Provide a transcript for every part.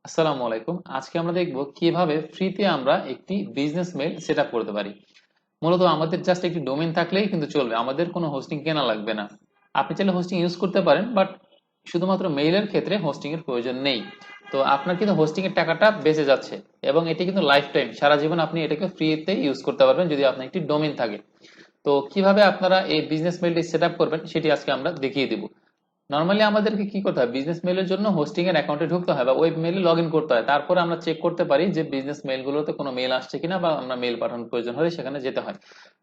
আসসালামু আলাইকুম। আজকে আমরা দেখব কিভাবে ফ্রিতে আমরা একটি বিজনেস মেইল সেট আপ করতে পারি। মূলত আমাদের জাস্ট একটি ডোমেইন থাকলেই কিন্তু চলবে, আমাদের কোনো হোস্টিং কেনা লাগবে না। আপনি চাইলে হোস্টিং ইউজ করতে পারেন, বাট শুধুমাত্র মেইলের ক্ষেত্রে হোস্টিং এর প্রয়োজন নেই। তো আপনার কিন্তু হোস্টিং এর টাকাটা বেঁচে যাচ্ছে এবং এটি কিন্তু লাইফ টাইম, সারা জীবন আপনি এটাকে ফ্রিতে ইউজ করতে পারবেন যদি আপনার একটি ডোমেইন থাকে। তো কিভাবে আপনারা এই বিজনেস মেইলটি সেট আপ করবেন সেটি আজকে আমরা দেখিয়ে দিব। নরমালি আমাদেরকে কি করতে হয়, বিজনেস মেইলের জন্য হোস্টিং এর অ্যাকাউন্টে ঢুকতে হয় বা ওয়েব মেইলে লগ ইন করতে হয়। তারপরে আমরা চেক করতে পারি যে বিজনেস মেইলগুলোতে কোনো মেইল আসছে কিনা, বা আমরা মেইল পাঠানোর প্রয়োজন হলে সেখানে যেতে হয়।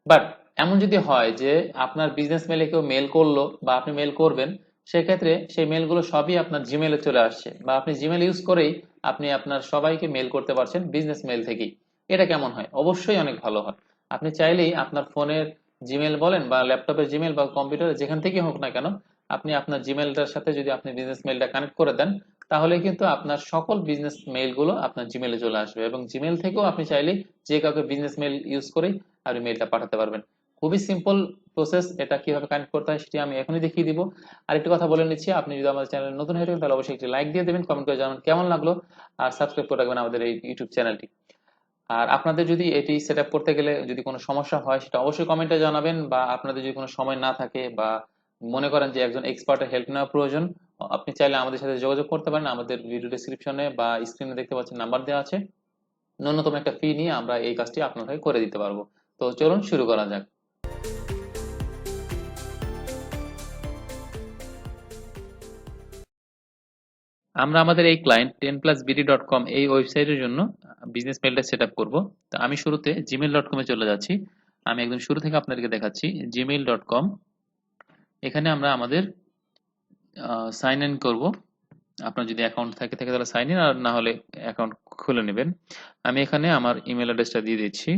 বাট এমন যদি হয় যে আপনার বিজনেস মেইলে কেউ মেইল করলো বা আপনি মেইল করবেন, সেক্ষেত্রে সেই মেইলগুলো সবই আপনার জিমেইলে চলে আসছে, বা আপনি জিমেইল ইউজ করেই আপনি আপনার সবাইকে মেইল করতে পারছেন বিজনেস মেইল থেকেই। এটা কেমন হয়? অবশ্যই অনেক ভালো হয়। আপনি চাইলেই আপনার ফোনের জিমেইল বলেন বা ল্যাপটপের জিমেইল বা কম্পিউটারে যেখান থেকে হোক না কেন, আপনি আপনার জিমেলটার সাথে যদি আপনি বিজনেস মেইলটা কানেক্ট করে দেন, তাহলে কিন্তু আপনার সকল বিজনেস মেইলগুলো আপনার জিমেলে চলে আসবে এবং জিমেল থেকেও আপনি চাইলে যে কাউকে বিজনেস মেইল ইউজ করেই আপনি মেইলটা পাঠাতে পারবেন। খুবই সিম্পল প্রসেস। এটা কিভাবে কানেক্ট করতে হয় সেটি আমি এখনই দেখিয়ে দিব। আরেকটি কথা বলে নিচ্ছি, আপনি যদি আমাদের চ্যানেলে নতুন হয়ে থাকেন তাহলে অবশ্যই একটি লাইক দিয়ে দেবেন, কমেন্ট করে জানাবেন কেমন লাগলো, আর সাবস্ক্রাইব করে রাখবেন আমাদের এই ইউটিউব চ্যানেলটি। আর আপনাদের যদি এটি সেট আপ করতে গেলে যদি কোনো সমস্যা হয় সেটা অবশ্যই কমেন্টে জানাবেন, বা আপনাদের যদি কোনো সময় না থাকে বা মনে করেন যে একজন এক্সপার্টের হেল্প নেওয়া প্রয়োজন, আপনি চাইলে আমাদের সাথে যোগাযোগ করতে পারেন। আমাদের ভিডিও ডেসক্রিপশনে বা স্ক্রিনে দেখতে পাচ্ছেন নাম্বার দেওয়া আছে। ন্যূনতম একটা ফি নিয়ে আমরা এই কাজটি আপনার হয়ে করে দিতে পারবো। তো চলুন শুরু করা যাক। আমরা আমাদের এই ক্লায়েন্ট 10plusbd.com এই ওয়েবসাইটের জন্য বিজনেস মেইলটা সেট আপ করবো। তো আমি শুরুতে gmail.com এ চলে যাচ্ছি। আমি একদম শুরু থেকে আপনাদেরকে দেখাচ্ছি। gmail.com, এখানে আমরা আমাদের সাইন ইন করব। আপনার যদি অ্যাকাউন্ট থাকে থাকে তাহলে সাইন ইন, আর না হলে অ্যাকাউন্ট খুলে নেবেন। আমি এখানে আমার ইমেল অ্যাড্রেসটা দিয়ে দিচ্ছি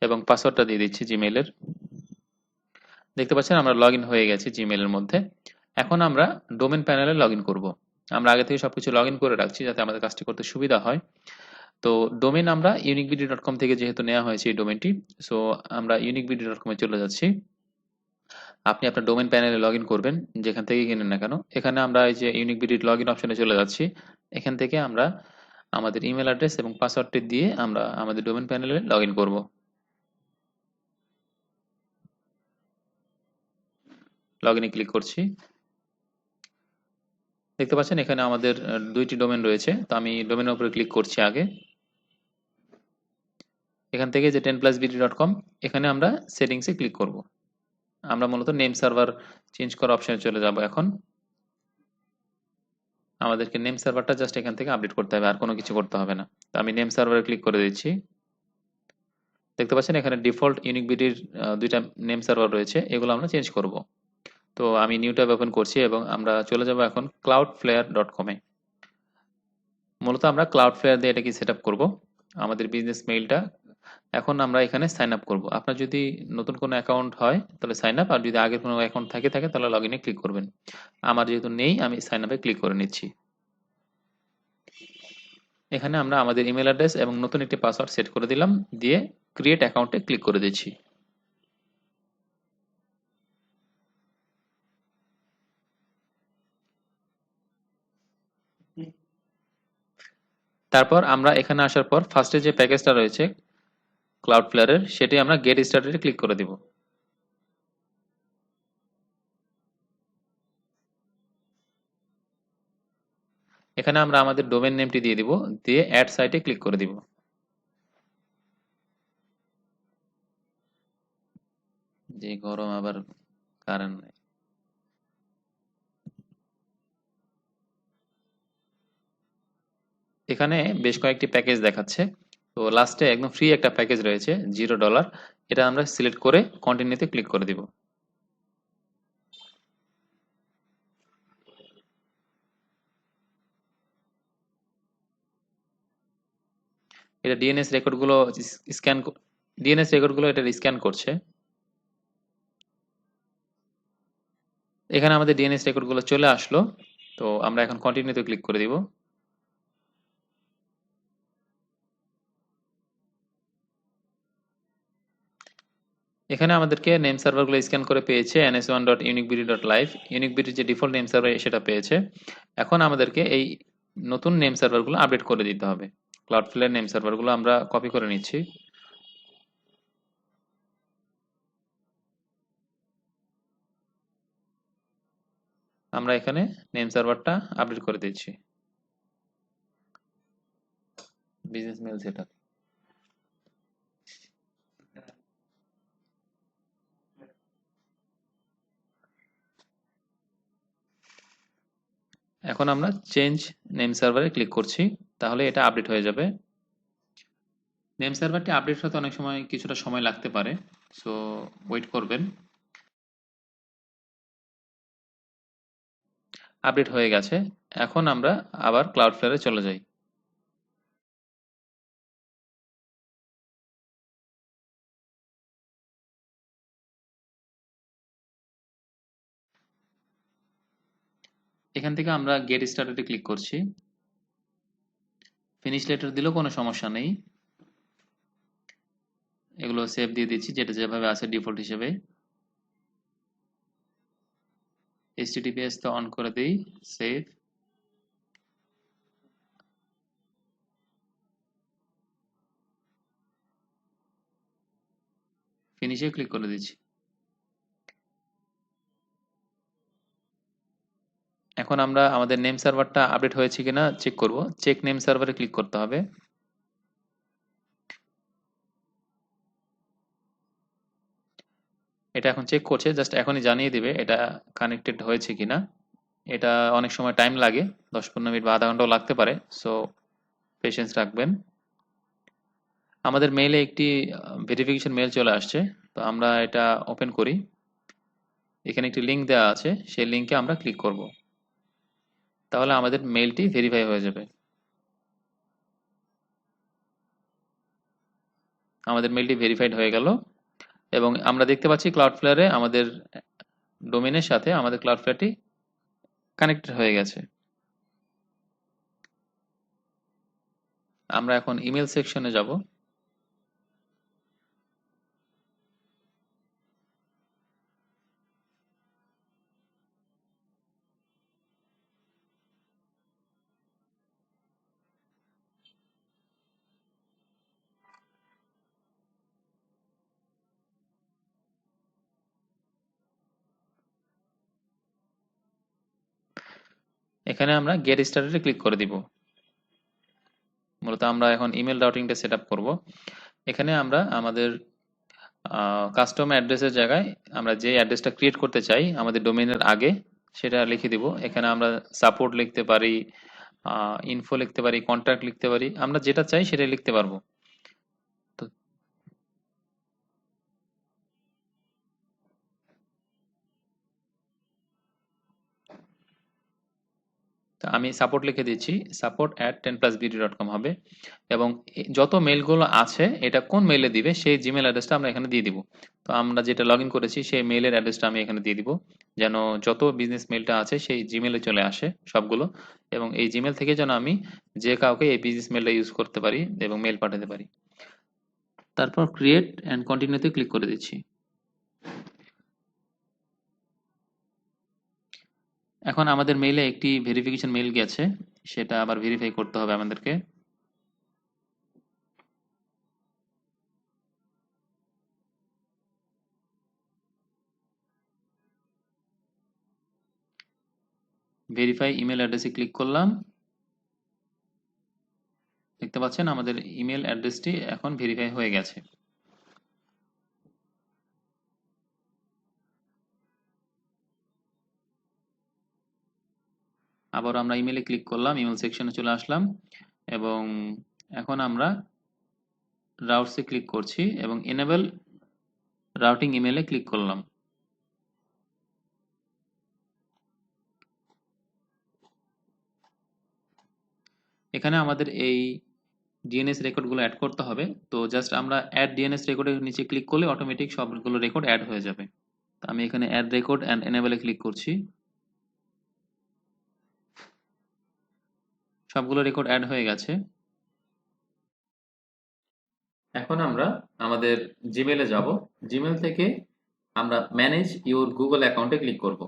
এবং পাসওয়ার্ডটা দিয়ে দিচ্ছি জিমেইলের। দেখতে পাচ্ছেন আমরা লগ ইন হয়ে গেছি জিমেইলের মধ্যে। এখন আমরা ডোমেন প্যানেলে লগ ইন করবো। আমরা আগে থেকে সবকিছু লগ ইন করে রাখছি যাতে আমাদের কাজটি করতে সুবিধা হয়। তো ডোমেন আমরা uniquebd.com থেকে যেহেতু নেওয়া হয়েছে এই ডোমেনটি, সো আমরা uniquebd.com এ চলে যাচ্ছি। আপনি আপনার ডোমেন প্যানেলে লগ ইন করবেন যেখান থেকে কিনেন না কেন। এখানে আমরা এই যে ইউনিকবিডি লগ ইন অপশনে চলে যাচ্ছি। এখান থেকে আমরা আমাদের ইমেল অ্যাড্রেস এবং পাসওয়ার্ডটি দিয়ে আমরা আমাদের ডোমেন প্যানেলে লগ ইন করবো। লগ ইনে ক্লিক করছি। দেখতে পাচ্ছেন এখানে আমাদের দুইটি ডোমেন রয়েছে। তো আমি ডোমেনের উপরে ক্লিক করছি আগে। এখান থেকে যে 10plusbd.com, এখানে আমরা সেটিংসে ক্লিক করব। আমরা মূলত নেম সার্ভার চেঞ্জ করার অপশনে চলে যাব এখন। আমাদেরকে নেম সার্ভারটা জাস্ট এখান থেকে আপডেট করতে হবে, আর কোনো কিছু করতে হবে না। তো আমি নেম সার্ভারে ক্লিক করে দিচ্ছি। দেখতে পাচ্ছেন এখানে ডিফল্ট ইউনিকবিডির দুইটা নেম সার্ভার রয়েছে, এগুলো আমরা চেঞ্জ করব। তো আমি নিউ ট্যাব ওপেন করছি এবং আমরা চলে যাব এখন cloudflare.com এ। মূলত আমরা Cloudflare দিয়ে এটাকে সেট আপ করবো আমাদের বিজনেস মেইলটা। এখন আমরা এখানে সাইন আপ করবো। আপনার যদি নতুন কোনো অ্যাকাউন্ট হয় তাহলে সাইন আপ, আর যদি আগের কোনো অ্যাকাউন্ট থাকে তাহলে লগ ইনে ক্লিক করবেন। আমার যেহেতু নেই আমি সাইন আপে ক্লিক করে নিচ্ছি। এখানে আমরা আমাদের ইমেল অ্যাড্রেস এবং নতুন একটি পাসওয়ার্ড সেট করে দিলাম, দিয়ে ক্রিয়েট অ্যাকাউন্টে ক্লিক করে দিচ্ছি। তারপর আমরা এখানে আসার পর ফার্স্টে যে প্যাকেজটা রয়েছে ক্লাউডফ্লেয়ারের, সেটি আমরা গেট স্টার্টেড ক্লিক করে দিব। এখানে আমরা আমাদের ডোমেন নেমটি দিয়ে দিব, দিয়ে অ্যাড সাইটে ক্লিক করে দিব। যে গরম আবার কারেন্ট নেই। এখানে বেশ কয়েকটি প্যাকেজ দেখাচ্ছে। তো লাস্টে একদম ফ্রি একটা প্যাকেজ রয়েছে $0। এটা আমরা সিলেক্ট করে কন্টিনিউতে ক্লিক করে দিব। এটা ডিএনএস রেকর্ডগুলো স্ক্যান ডিএনএস রেকর্ডগুলো এটা স্ক্যান করছে। এখানে আমাদের ডিএনএস রেকর্ডগুলো চলে আসলো। তো আমরা এখন কন্টিনিউতে ক্লিক করে দিব। এখানে আমাদেরকে নেম সার্ভারগুলো স্ক্যান করে পেয়েছে ns1.uniquebd.live। ইউনিকবিডির যে ডিফল্ট নেম সার্ভার সেটা পেয়েছে। এখন আমাদেরকে এই নতুন নেম সার্ভারগুলো আপডেট করে দিতে হবে। ক্লাউডফ্লেয়ার নেম সার্ভারগুলো আমরা কপি করে নিচ্ছি। আমরা এখানে নেম সার্ভারটা আপডেট করে দিচ্ছি। Business mail setup. এখন আমরা চেঞ্জ নেম সার্ভারে ক্লিক করছি, তাহলে এটা আপডেট হয়ে যাবে। নেম সার্ভারটি আপডেট হতে অনেক সময় কিছুটা সময় লাগতে পারে, সো ওয়েট করবেন। আপডেট হয়ে গেছে। এখন আমরা আবার ক্লাউডফ্লেয়ারে চলে যাই। এখান থেকে আমরা গেট স্টার্টেডে ক্লিক করছি। ফিনিশ লেটার দিলেও কোনো সমস্যা নেই, এগুলো সেভ দিয়ে দিচ্ছি যেটা যেভাবে আছে ডিফল্ট হিসেবে। এইচটিটিপিএস তো অন করে দিই, সেভ। ফিনিশে ক্লিক করে দিচ্ছি। এখন আমরা আমাদের নেম সার্ভারটা আপডেট হয়েছে কিনা চেক করব। চেক নেম সার্ভারে ক্লিক করতে হবে। এটা এখন চেক করছে, জাস্ট এখনই জানিয়ে দিবে এটা কানেক্টেড হয়েছে কিনা। এটা অনেক সময় টাইম লাগে, 10-15 মিনিট বা আধা ঘন্টাও লাগতে পারে, সো পেশেন্স রাখবেন। আমাদের মেইলে একটি ভেরিফিকেশন মেল চলে আসছে, তো আমরা এটা ওপেন করি। এখানে একটি লিংক দেওয়া আছে, সেই লিংকে আমরা ক্লিক করব, তাহলে আমাদের মেইলটি ভেরিফাই হয়ে যাবে। আমাদের মেইলটি ভেরিফাইড হয়ে গেল এবং আমরা দেখতে পাচ্ছি ক্লাউডফ্লেয়ারে আমাদের ডোমেনের সাথে আমাদের ক্লাউডফ্লেয়ারটি কানেক্টেড হয়ে গেছে। আমরা এখন ইমেল সেকশনে যাব। এখানে আমরা গেট স্টার্টেডে ক্লিক করে দিব। মূলত আমরা এখন ইমেল রাউটিংটা সেট আপ করবো। এখানে আমরা আমাদের কাস্টম অ্যাড্রেসের জায়গায় আমরা যে অ্যাড্রেসটা ক্রিয়েট করতে চাই আমাদের ডোমেইনের আগে, সেটা লিখে দিব। এখানে আমরা সাপোর্ট লিখতে পারি, ইনফো লিখতে পারি, কন্ট্যাক্ট লিখতে পারি, আমরা যেটা চাই সেটাই লিখতে পারবো। তো তো আমি সাপোর্ট লিখে দিচ্ছি, support@10plusbd.com হবে। এবং যত মেইলগুলো আছে এটা কোন মেইলে দিবে সেই জিমেল অ্যাড্রেসটা আমরা এখানে দিয়ে দিব। তো আমরা যেটা লগ ইন করেছি সেই মেইলের অ্যাড্রেসটা আমি এখানে দিয়ে দিব, যেন যত বিজনেস মেইলটা আছে সেই জিমেলে চলে আসে সবগুলো। এবং এই জিমেল থেকে যেন আমি যে কাউকে এই বিজনেস মেইলটা ইউজ করতে পারি এবং মেইল পাঠাতে পারি। তারপর ক্রিয়েট অ্যান্ড কন্টিনিউতে ক্লিক করে দিচ্ছি। এখন আমাদের মেইলে একটি ভেরিফিকেশন মেইল গেছে, সেটা আবার ভেরিফাই করতে হবে আমাদেরকে। ভেরিফাই ইমেল অ্যাড্রেসে ক্লিক করলাম। দেখতে পাচ্ছেন আমাদের ইমেল অ্যাড্রেসটি এখন ভেরিফাই হয়ে গেছে। আবার আমরা ইমেলে ক্লিক করলাম, ইমেল সেকশনে চলে আসলাম এবং এখন আমরা রাউটসে ক্লিক করছি এবং এনেবল রাউটিং ইমেলে ক্লিক করলাম। এখানে আমাদের এই ডিএনএস রেকর্ডগুলো অ্যাড করতে হবে। তো জাস্ট আমরা অ্যাড ডিএনএস রেকর্ডের নিচে ক্লিক করলে অটোমেটিক সবগুলো রেকর্ড অ্যাড হয়ে যাবে। তো আমি এখানে অ্যাড রেকর্ড অ্যান্ড এনেবলে ক্লিক করছি। সবগুলো রেকর্ড অ্যাড হয়ে গেছে। এখন আমরা আমাদের জিমেলে যাব। জিমেল থেকে আমরা ম্যানেজ ইউর গুগল অ্যাকাউন্টে ক্লিক করব।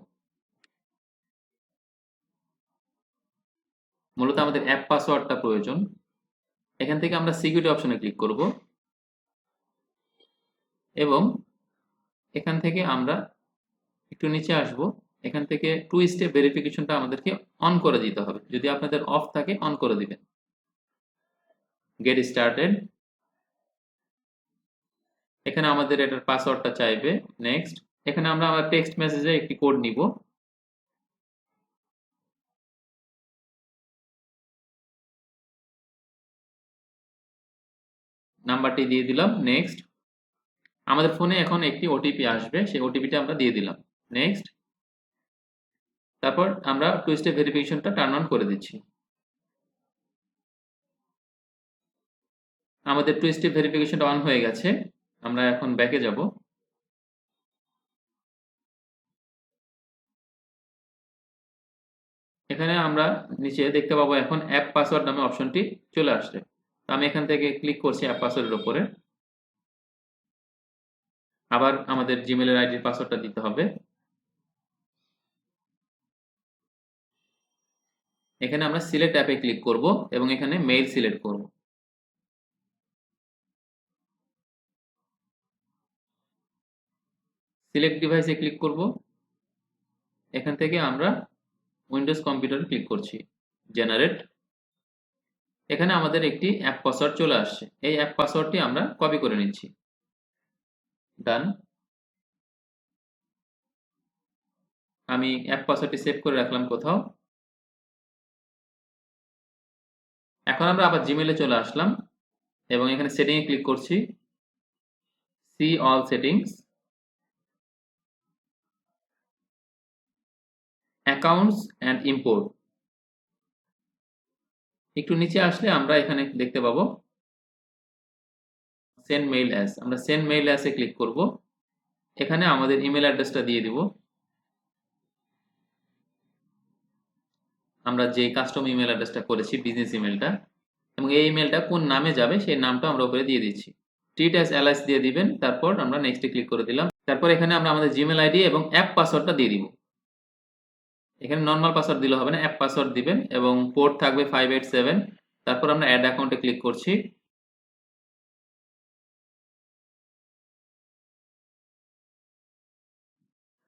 মূলত আমাদের অ্যাপ পাসওয়ার্ডটা প্রয়োজন। এখান থেকে আমরা সিকিউরিটি অপশনে ক্লিক করব এবং এখান থেকে আমরা একটু নিচে আসব। এখান থেকে টু স্টেপ ভেরিফিকেশনটা আমাদেরকে অন করে দিতে হবে। যদি আপনাদের অফ থাকে অন করে দিবেন। Get started. এখানে আমাদের এটার পাসওয়ার্ডটা চাইবে। নেক্সট। এখানে আমরা আমার টেক্সট মেসেজে একটি কোড নিব। নাম্বারটি দিয়ে দিলাম। নেক্সট। আমাদের ফোনে এখন একটি ওটিপি আসবে, সেই ওটিপিটা আমরা দিয়ে দিলাম। নেক্সট। তারপর আমরা টু স্টেপ ভেরিফিকেশনটা টার্ন অন করে দিচ্ছি। আমাদের টু স্টেপ ভেরিফিকেশনটা অন হয়ে গেছে। আমরা এখন ব্যাকে যাব। এখানে আমরা নিচে দেখতে পাবো এখন অ্যাপ পাসওয়ার্ড নামে অপশনটি চলে আসছে। তো আমি এখান থেকে ক্লিক করছি অ্যাপ পাসওয়ার্ডের উপরে। আবার আমাদের জিমেলের আইডির পাসওয়ার্ডটা দিতে হবে। এখানে আমরা সিলেক্ট অ্যাপে ক্লিক করব এবং এখানে মেইল সিলেক্ট করব। সিলেক্ট ডিভাইসে ক্লিক করব। এখান থেকে আমরা উইন্ডোজ কম্পিউটারে ক্লিক করছি। জেনারেট। এখানে আমাদের একটি অ্যাপ পাসওয়ার্ড চলে আসছে। এই অ্যাপ পাসওয়ার্ডটি আমরা কপি করে নিচ্ছি। ডান। আমি অ্যাপ পাসওয়ার্ডটি সেভ করে রাখলাম কোথাও। এখন আমরা আবার জিমেলে চলে আসলাম এবং এখানে সেটিংয়ে ক্লিক করছি। See all settings, accounts and import. একটু নিচে আসলে আমরা এখানে দেখতে পাবো সেন্ড মেইল অ্যাজ। আমরা সেন্ড মেইল অ্যাজে ক্লিক করব। এখানে আমাদের ইমেল অ্যাড্রেসটা দিয়ে দিব। আমরা যে কাস্টম ইমেল অ্যাড্রেসটা করেছি, বিজনেস ইমেলটা, এবং এই ইমেলটা কোন নামে যাবে সেই নামটা আমরা উপরে দিয়ে দিচ্ছি। ট্রিট অ্যাজ অ্যালাইস দিয়ে দিবেন। তারপর আমরা নেক্সটে ক্লিক করে দিলাম। তারপর এখানে আমরা আমাদের জিমেল আইডি এবং অ্যাপ পাসওয়ার্ডটা দিয়ে দিব। এখানে নর্মাল পাসওয়ার্ড দিলে হবে না, অ্যাপ পাসওয়ার্ড দিবেন এবং পোর্ট থাকবে 587। তারপর আমরা অ্যাড অ্যাকাউন্টে ক্লিক করছি।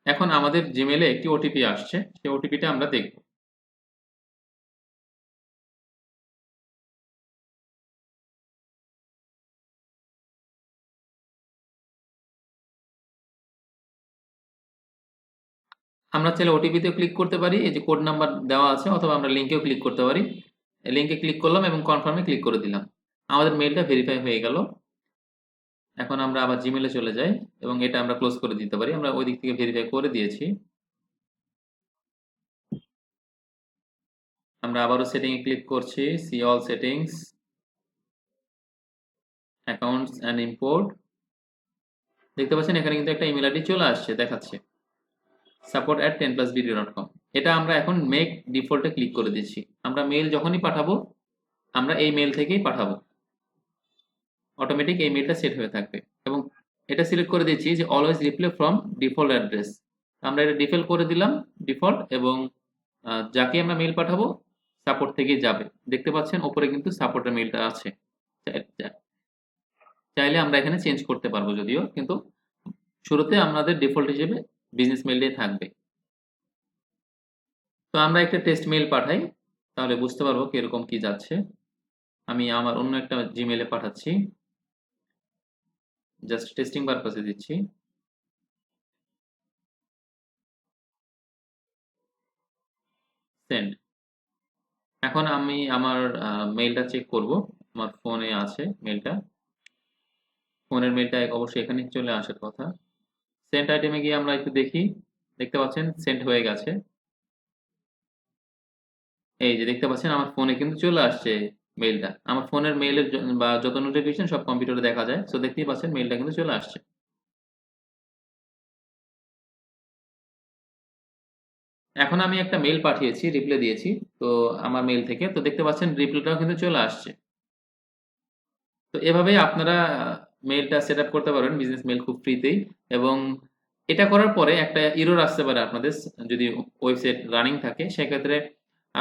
এখন আমাদের জিমেলে একটি ওটিপি আসছে, সেই ওটিপিটা আমরা দেখব। আমরা চাইলে ওটিপিতেও ক্লিক করতে পারি, এই যে কোড নাম্বার দেওয়া আছে, অথবা আমরা লিঙ্কেও ক্লিক করতে পারি। লিঙ্কে ক্লিক করলাম এবং কনফার্মে ক্লিক করে দিলাম। আমাদের মেইলটা ভেরিফাই হয়ে গেল। এখন আমরা আবার জিমেলে চলে যাই এবং এটা আমরা ক্লোজ করে দিতে পারি। আমরা ওই দিক থেকে ভেরিফাই করে দিয়েছি। আমরা আবারও সেটিংয়ে ক্লিক করছি। See all settings, accounts and import. দেখতে পাচ্ছেন এখানে কিন্তু একটা ইমেল আইডি চলে আসছে, দেখাচ্ছে support@10plusvideo.com। এটা আমরা এখন মেক ডিফল্টে ক্লিক করে দিচ্ছি। আমরা মেইল যখনই পাঠাবো আমরা এই মেইল থেকেই পাঠাবো। অটোমেটিক এই মেইলটা সেট হয়ে থাকবে এবং এটা সিলেক্ট করে দিচ্ছি যে always reply from default address. আমরা এটা ডিফল্ট করে দিলাম, ডিফল্ট, এবং যাকে আমরা মেইল পাঠাবো সাপোর্ট থেকেই যাবে। দেখতে পাচ্ছেন উপরে কিন্তু সাপোর্টের মেইলটা আছে। চাইলে আমরা এখানে চেঞ্জ করতে পারবো যদিও, কিন্তু শুরুতে আমাদের ডিফল্ট হিসেবে বিজনেস মেইলটাই থাকবে। তো আমরা একটা টেস্ট মেইল পাঠাই, তাহলে বুঝতে পারবো কিরকম কি যাচ্ছে। আমি আমার অন্য একটা জিমেইলে পাঠাচ্ছি, জাস্ট টেস্টিং পারপাসে দিচ্ছি। সেন্ড। এখন আমি আমার মেইলটা চেক করব। আমার ফোনে আছে মেইলটা, ফোনের মেইলটা অবশ্যই এখানে চলে আসার কথা। সেন্ড আইটেমে গিয়ে আমরা একটু দেখি। দেখতে পাচ্ছেন সেন্ড হয়ে গেছে। এই যে দেখতে পাচ্ছেন আমার ফোনে কিন্তু চলে আসছে মেইলটা। আমার ফোনের মেইলের বা যত নোটিফিকেশন সব কম্পিউটারে দেখা যায়। সো দেখতেই পাচ্ছেন মেইলটা কিন্তু চলে আসছে। এখন আমি একটা মেইল পাঠিয়েছি, রিপ্লাই দিয়েছি তো আমার মেইল থেকে, তো দেখতে পাচ্ছেন রিপ্লাইটাও কিন্তু চলে আসছে। তো এভাবেই আপনারা মেইলটা সেট আপ করতে পারবেন, বিজনেস মেইল, খুব ফ্রিতেই। এবং এটা করার পরে একটা এরর আসতে পারে আপনাদের, যদি ওয়েবসাইট রানিং থাকে সেক্ষেত্রে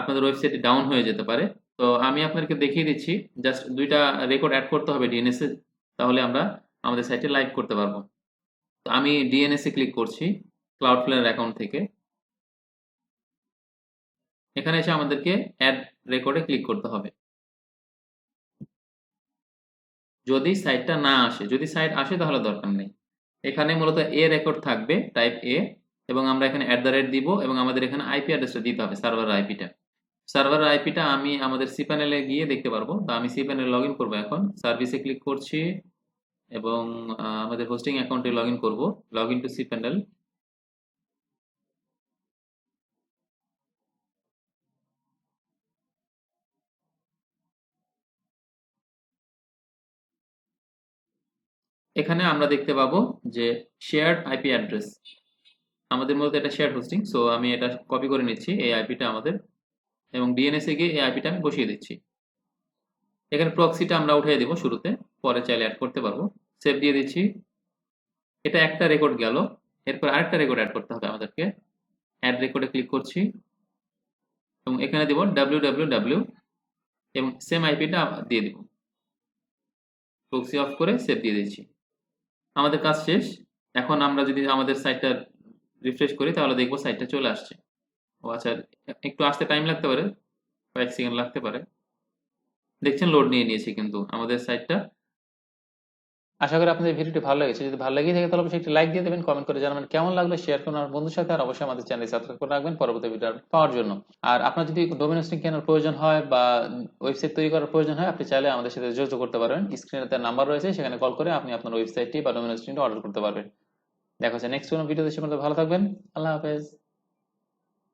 আপনাদের ওয়েবসাইটটি ডাউন হয়ে যেতে পারে। তো আমি আপনাদেরকে দেখিয়ে দিচ্ছি, জাস্ট ২ টা রেকর্ড এড করতে হবে ডিএনএস এ, তাহলে আমরা আমাদের সাইটে লাইভ করতে পারবো। তো আমি ডিএনএস এ ক্লিক করছি Cloudflare অ্যাকাউন্ট থেকে। এখানে এসে আমাদেরকে অ্যাড রেকর্ডে ক্লিক করতে হবে। যদি সাইটটা না আসে, যদি সাইট আসে তাহলে দরকার নেই। এখানে মূলত এ রেকর্ড থাকবে, টাইপ এ, এবং আমরা এখানে @ দিব এবং আমাদের এখানে আইপি অ্যাড্রেসটা দিতে হবে, সার্ভারের আইপিটা। সার্ভারের আইপিটা আমি আমাদের cPanel-এ গিয়ে দেখতে পারবো। তো আমি cPanel লগ ইন করবো এখন। সার্ভিসে ক্লিক করছি এবং আমাদের হোস্টিং অ্যাকাউন্টে লগ ইন করবো। Log in to cPanel। এখানে আমরা দেখতে পাবো যে শেয়ার্ড আইপি অ্যাড্রেস। আমাদের মূলত এটা শেয়ার্ড হোস্টিং, সো আমি এটা কপি করে নিচ্ছি এই আইপিটা আমাদের, এবং ডিএনএস এ গিয়ে এই আইপিটা আমি বসিয়ে দিচ্ছি। এখানে প্রক্সিটা আমরা উঠিয়ে দিব শুরুতে, পরে চাইলে অ্যাড করতে পারবো। সেভ দিয়ে দিচ্ছি। এটা একটা রেকর্ড গেল, এরপর আরেকটা রেকর্ড অ্যাড করতে হবে আমাদেরকে। অ্যাড রেকর্ডে ক্লিক করছি এবং এখানে দিব www এবং সেম আইপিটা দিয়ে দিব। প্রক্সি অফ করে সেভ দিয়ে দিচ্ছি। আমাদের কাজ শেষ। এখন আমরা যদি আমাদের সাইটটা রিফ্রেশ করি তাহলে দেখবো সাইটটা চলে আসছে। ও আচ্ছা, একটু আসতে টাইম লাগতে পারে, কয়েক সেকেন্ড লাগতে পারে। দেখছেন লোড নিয়ে নিয়েছে কিন্তু আমাদের সাইটটা। আশা করি আপনাদের ভিডিওটি ভালো লেগেছে। যদি ভালো লেগে থাকে তাহলে অবশ্যই একটি লাইক দিয়ে দেবেন, কমেন্ট করে জানাবেন কেমন লাগলো, শেয়ার করুন আমার বন্ধুর সাথে, আর অবশ্যই আমাদের চ্যানেল সাবস্ক্রাইব করে রাখবেন পরবর্তী ভিডিও পাওয়ার জন্য। আর আপনার যদি ডোমেইন হোস্টিং কেনার প্রয়োজন হয় বা ওয়েবসাইট তৈরি করার প্রয়োজন হয়, আপনি চাইলে আমাদের সাথে যোগাযোগ করতে পারবেন। স্ক্রিনে তার নাম্বার রয়েছে, সেখানে কল করে আপনি আপনার ওয়েবসাইটটি বা ডোমেইন হোস্টিংটি অর্ডার করতে পারবেন। দেখা হচ্ছে নেক্সট কোনো ভিডিওতে। সে পর্যন্ত ভালো থাকবেন। আল্লাহ হাফেজ।